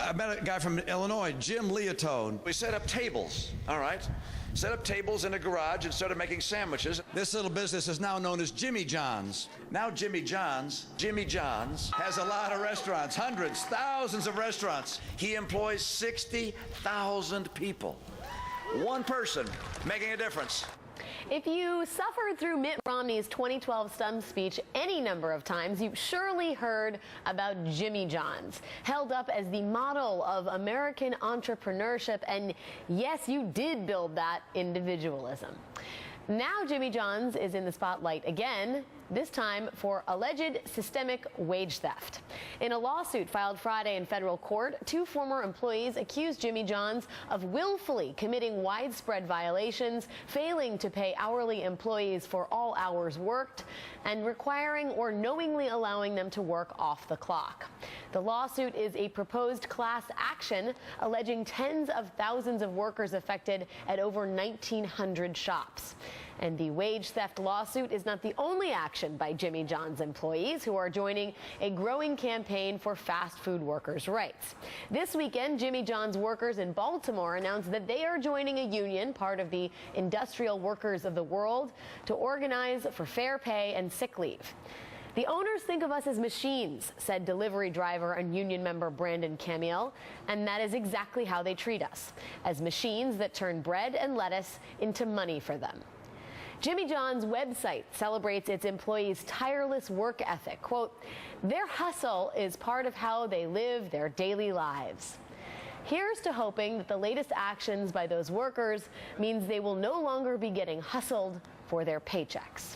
I met a guy from Illinois, Jim Leotone. We set up tables, all right? Set up tables in a garage and started making sandwiches. This little business is now known as Jimmy John's. Now Jimmy John's has a lot of restaurants, hundreds, thousands of restaurants. He employs 60,000 people. One person making a difference. If you suffered through Mitt Romney's 2012 stump speech any number of times, you've surely heard about Jimmy John's, held up as the model of American entrepreneurship. And yes, you did build that individualism. Now Jimmy John's is in the spotlight again, this time for alleged systemic wage theft. In a lawsuit filed Friday in federal court, two former employees accused Jimmy John's of willfully committing widespread violations, failing to pay hourly employees for all hours worked, and requiring or knowingly allowing them to work off the clock. The lawsuit is a proposed class action alleging tens of thousands of workers affected at over 1,900 shops. And the wage theft lawsuit is not the only action by Jimmy John's employees, who are joining a growing campaign for fast food workers' rights. This weekend, Jimmy John's workers in Baltimore announced that they are joining a union, part of the Industrial Workers of the World, to organize for fair pay and sick leave. The owners think of us as machines, said delivery driver and union member Brandon Camiel, and that is exactly how they treat us, as machines that turn bread and lettuce into money for them. Jimmy John's website celebrates its employees' tireless work ethic. Quote, their hustle is part of how they live their daily lives. Here's to hoping that the latest actions by those workers means they will no longer be getting hustled for their paychecks.